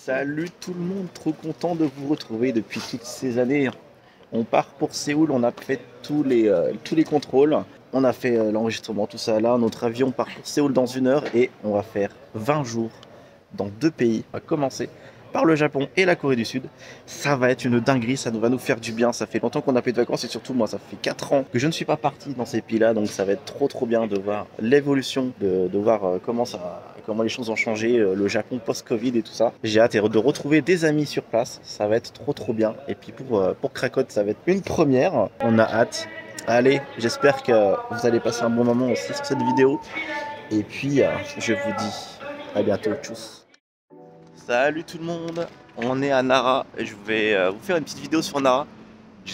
Salut tout le monde, trop content de vous retrouver depuis toutes ces années. On part pour Séoul, on a fait tous les contrôles, on a fait l'enregistrement, tout ça là. Notre avion part pour Séoul dans 1 heure et on va faire 20 jours dans 2 pays. On va commencer par le Japon et la Corée du Sud. Ça va être une dinguerie, ça va nous faire du bien. Ça fait longtemps qu'on n'a pas eu de vacances et surtout moi, ça fait 4 ans que je ne suis pas parti dans ces pays-là. Donc ça va être trop bien de voir l'évolution, de voir comment les choses ont changé, le Japon post-Covid et tout ça. J'ai hâte de retrouver des amis sur place. Ça va être trop bien. Et puis pour Krakot, ça va être une première. On a hâte. Allez, j'espère que vous allez passer un bon moment aussi sur cette vidéo. Et puis, je vous dis à bientôt. Tchuss. Salut tout le monde, on est à Nara et je vais vous faire une petite vidéo sur Nara.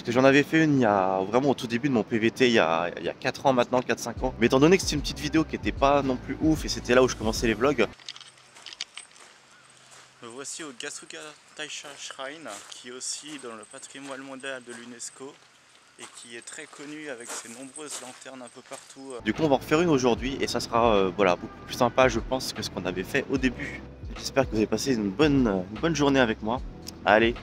J'en avais fait une il y a vraiment au tout début de mon PVT il y a 4 ans maintenant, 4-5 ans. Mais étant donné que c'était une petite vidéo qui n'était pas non plus ouf et c'était là où je commençais les vlogs. Me voici au Gasuga Taisha Shrine qui est aussi dans le patrimoine mondial de l'UNESCO et qui est très connu avec ses nombreuses lanternes un peu partout. Du coup on va en refaire une aujourd'hui et ça sera voilà, beaucoup plus sympa je pense que ce qu'on avait fait au début. J'espère que vous avez passé une bonne journée avec moi. Allez!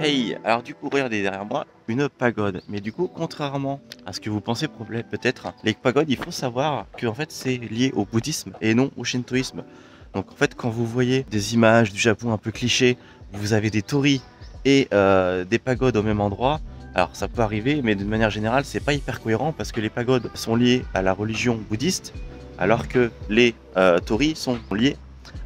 Hey, alors du coup regardez derrière moi une pagode, mais du coup contrairement à ce que vous pensez peut-être, les pagodes il faut savoir que en fait c'est lié au bouddhisme et non au shintoïsme. Donc en fait quand vous voyez des images du Japon un peu clichés, vous avez des torii et des pagodes au même endroit, alors ça peut arriver mais de manière générale c'est pas hyper cohérent parce que les pagodes sont liées à la religion bouddhiste alors que les torii sont liés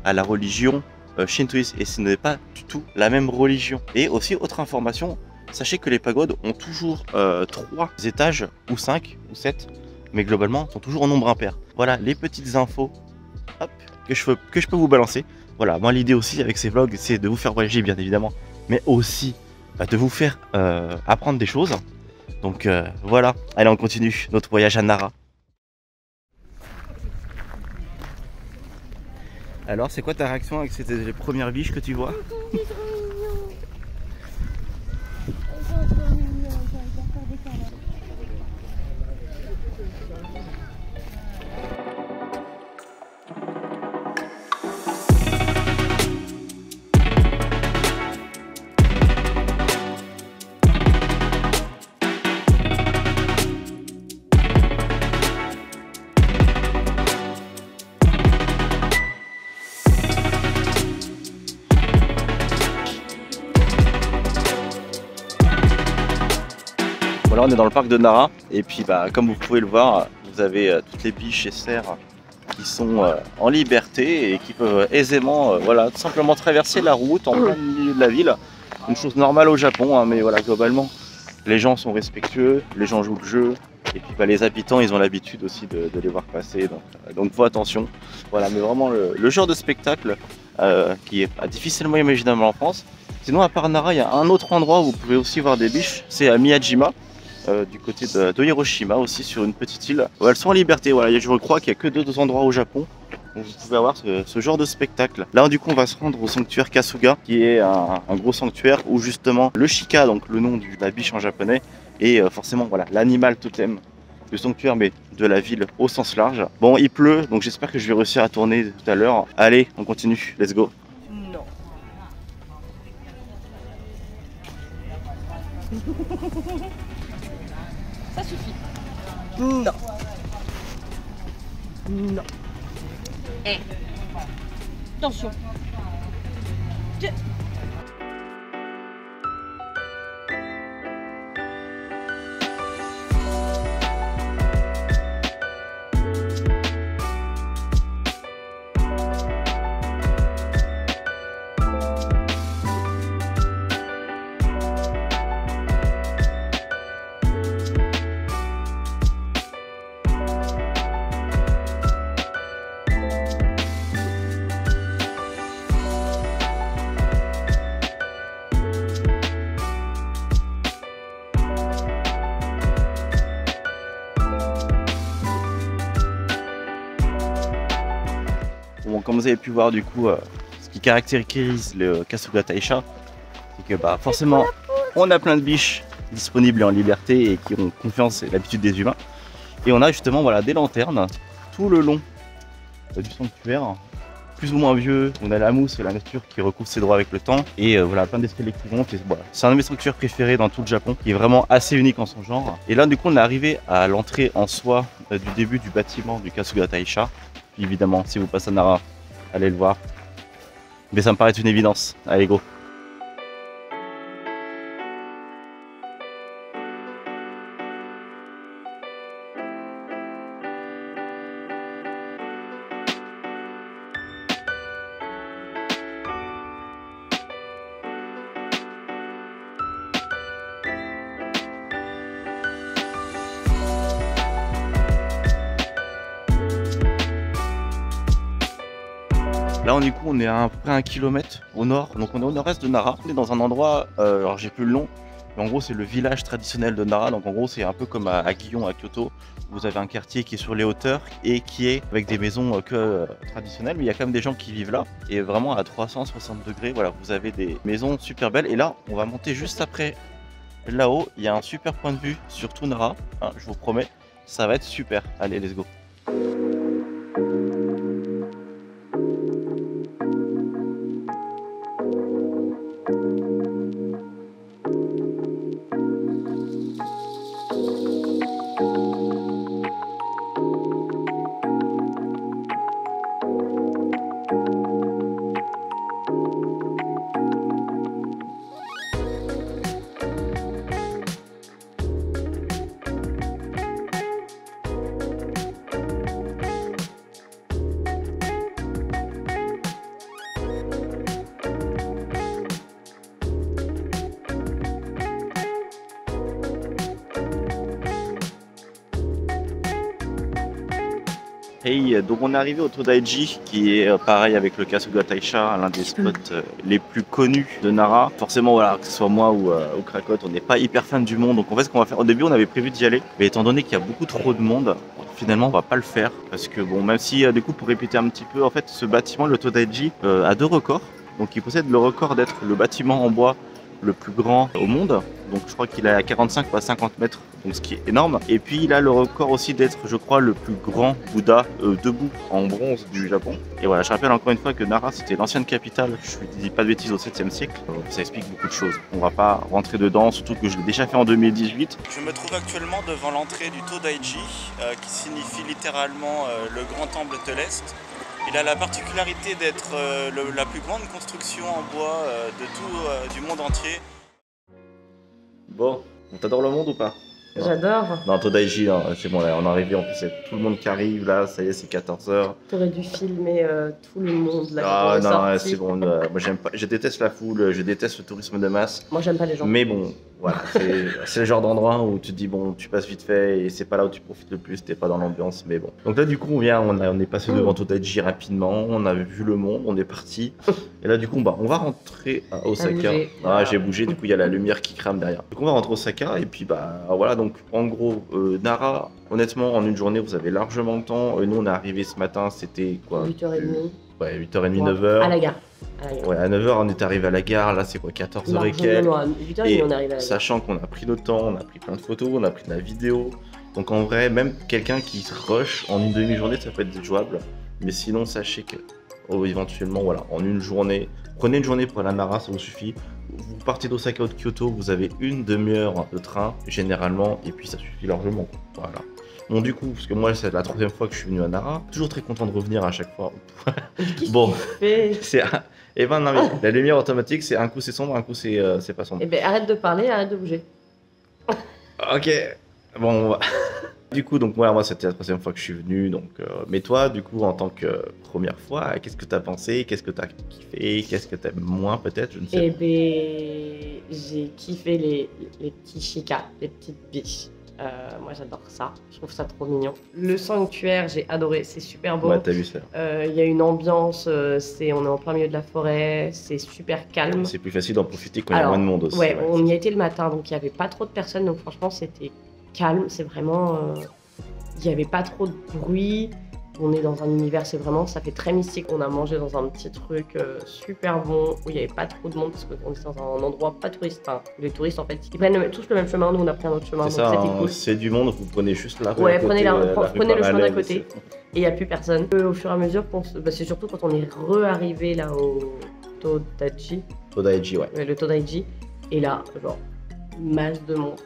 à la religion shintoïste et ce n'est pas du tout la même religion. Et aussi autre information, sachez que les pagodes ont toujours 3 étages ou 5 ou 7 mais globalement sont toujours en nombre impair. Voilà les petites infos hop, que je peux vous balancer. Voilà, moi l'idée aussi avec ces vlogs c'est de vous faire voyager bien évidemment mais aussi de vous faire apprendre des choses. Donc voilà, allez on continue notre voyage à Nara. Alors, c'est quoi ta réaction avec les premières biches que tu vois? Là on est dans le parc de Nara et puis comme vous pouvez le voir, vous avez toutes les biches et cerfs qui sont en liberté et qui peuvent aisément voilà, tout simplement traverser la route en plein milieu de la ville. Une chose normale au Japon, hein, mais voilà, globalement les gens sont respectueux, les gens jouent le jeu et puis les habitants ils ont l'habitude aussi de les voir passer, donc faut attention. Voilà, mais vraiment le genre de spectacle qui est difficilement imaginable en France. Sinon à part Nara il y a un autre endroit où vous pouvez aussi voir des biches, c'est à Miyajima. Du côté de Hiroshima aussi sur une petite île où elles sont en liberté. Voilà, je crois qu'il n'y a que 2 endroits au Japon où vous pouvez avoir ce genre de spectacle. Là du coup on va se rendre au sanctuaire Kasuga qui est un gros sanctuaire où justement le shika, donc le nom de la biche en japonais, et forcément voilà l'animal totem du sanctuaire mais de la ville au sens large. Bon il pleut donc j'espère que je vais réussir à tourner tout à l'heure. Allez on continue, let's go. Non. Ça suffit. Non. Non. Eh. Attention. bon, comme vous avez pu voir du coup, ce qui caractérise le Kasuga Taisha, c'est que bah, forcément on a plein de biches disponibles et en liberté et qui ont confiance et l'habitude des humains. Et on a justement voilà, des lanternes tout le long du sanctuaire, plus ou moins vieux. On a la mousse et la nature qui recouvre ses droits avec le temps. Et voilà, plein d'escaliers qui montent. Voilà. C'est un de mes sanctuaires préférés dans tout le Japon, qui est vraiment assez unique en son genre. Et là, du coup, on est arrivé à l'entrée en soi du début du bâtiment du Kasuga Taisha. Puis, évidemment, si vous passez à Nara, allez le voir. Mais ça me paraît une évidence. Allez, go! Là, du coup, on est à peu près 1 kilomètre au nord, donc on est au nord-est de Nara. On est dans un endroit, alors j'ai plus le nom, mais en gros, c'est le village traditionnel de Nara. Donc en gros, c'est un peu comme à Gion, à Kyoto. Vous avez un quartier qui est sur les hauteurs et qui est avec des maisons traditionnelles, mais il y a quand même des gens qui vivent là. Et vraiment à 360 degrés, voilà, vous avez des maisons super belles. Et là, on va monter juste après. Là-haut, il y a un super point de vue sur tout Nara, hein, je vous promets, ça va être super. Allez, let's go! Hey, donc on est arrivé au Todaiji qui est pareil avec le Kasuga Taisha, l'un des spots les plus connus de Nara. Forcément voilà, que ce soit moi ou Krakot, on n'est pas hyper fan du monde. Donc en fait ce qu'on va faire, au début on avait prévu d'y aller, mais étant donné qu'il y a beaucoup trop de monde, finalement on va pas le faire. Parce que bon, même si du coup pour répéter un petit peu, en fait ce bâtiment, le Todaiji, a 2 records. Donc il possède le record d'être le bâtiment en bois le plus grand au monde. Donc je crois qu'il est à 45 ou à 50 mètres, donc ce qui est énorme. Et puis il a le record aussi d'être, je crois, le plus grand Bouddha debout en bronze du Japon. Et voilà, je rappelle encore une fois que Nara c'était l'ancienne capitale, je ne dis pas de bêtises, au 7e siècle. Ça explique beaucoup de choses. On va pas rentrer dedans, surtout que je l'ai déjà fait en 2018. Je me trouve actuellement devant l'entrée du Todaiji, qui signifie littéralement le grand temple de l'Est. Il a la particularité d'être la plus grande construction en bois de tout du monde entier. Bon, on t'adore le monde ou pas? J'adore. Non, Todaiji, c'est bon, là, on est arrivé, en plus c'est tout le monde qui arrive, là, ça y est, c'est 14h. T'aurais dû filmer tout le monde là. Ah non, c'est bon, moi j'aime pas, je déteste la foule, je déteste le tourisme de masse. Moi j'aime pas les gens. Mais bon, voilà, c'est le genre d'endroit où tu te dis, bon, tu passes vite fait et c'est pas là où tu profites le plus, t'es pas dans l'ambiance, mais bon. Donc là, du coup, on est passé devant Todaiji rapidement, on a vu le monde, on est parti. Et là, du coup, on va rentrer à Osaka. Ah, j'ai bougé, du coup, il y a la lumière qui crame derrière. Donc on va rentrer à Osaka et puis voilà, donc en gros, Nara, honnêtement, en une journée, vous avez largement le temps. Nous, on est arrivé ce matin, c'était quoi? 8h30. Ouais, 8h30, 9h. À la gare. Ouais, à 9h, on est arrivé à la gare. Là, c'est quoi, 14h et quelques. Non, à 8h30, on est arrivé à la gare. Sachant qu'on a pris notre temps, on a pris plein de photos, on a pris de la vidéo. Donc en vrai, même quelqu'un qui se rush en une demi-journée, ça peut être jouable. Mais sinon, sachez que éventuellement, voilà, en une journée, prenez une journée pour aller à Nara, ça vous suffit. Vous partez d'Osaka ou de Kyoto, vous avez une demi-heure de train, généralement, et puis ça suffit largement. Voilà. Bon, du coup, parce que moi, c'est la 3e fois que je suis venu à Nara, toujours très content de revenir à chaque fois. Bon, c'est. Eh ben non, mais la lumière automatique, c'est un coup c'est sombre, un coup c'est pas sombre. Eh ben arrête de parler, arrête de bouger. Ok, bon, on va. Du coup, donc moi c'était la 3e fois que je suis venu, donc. Mais toi, du coup, en tant que première fois, qu'est-ce que t'as pensé? Qu'est-ce que t'as kiffé? Qu'est-ce que t'aimes moins peut-être? Je ne sais pas. Eh ben, j'ai kiffé les petits chikas, les petites biches. Moi j'adore ça, je trouve ça trop mignon. Le sanctuaire, j'ai adoré, c'est super beau. Ouais, t'as vu ça. Il y a une ambiance, on est en plein milieu de la forêt, c'est super calme. C'est plus facile d'en profiter quand il y a moins de monde aussi. Ouais, on y a été le matin, donc il n'y avait pas trop de personnes, donc franchement c'était calme, c'est vraiment... Il n'y avait pas trop de bruit, On est dans un univers, c'est vraiment, ça fait très mystique. On a mangé dans un petit truc super bon où il n'y avait pas trop de monde parce qu'on est dans un endroit pas touriste. Enfin, les touristes en fait, ils prennent tous le même chemin, nous on a pris un autre chemin. C'est donc ça, c'était cool. c'est du monde, vous prenez juste la rue. Ouais, à côté, prenez le chemin d'à parallèle, côté et il n'y a plus personne. Au fur et à mesure, c'est surtout quand on est re-arrivé là au Todaiji. Todaiji, ouais. Ouais, le Todaiji. Et là, genre, masse de monde.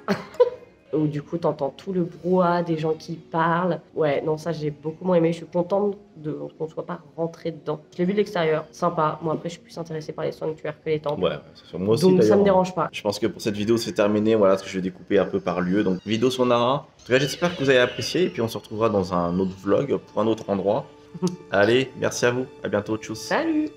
Où du coup, t'entends tout le brouhaha des gens qui parlent. Ouais, non, ça, j'ai beaucoup moins aimé. Je suis contente qu'on ne soit pas rentré dedans. Je l'ai vu de l'extérieur, sympa. Moi, après, je suis plus intéressée par les sanctuaires que les temples. Ouais, c'est sûr. Moi aussi, donc ça d'ailleurs, me dérange pas. Je pense que pour cette vidéo, c'est terminé. Voilà ce que je vais découper un peu par lieu. Donc, vidéo sur Nara. En tout cas, j'espère que vous avez apprécié. Et puis, on se retrouvera dans un autre vlog pour un autre endroit. Allez, merci à vous. À bientôt. Tchuss. Salut!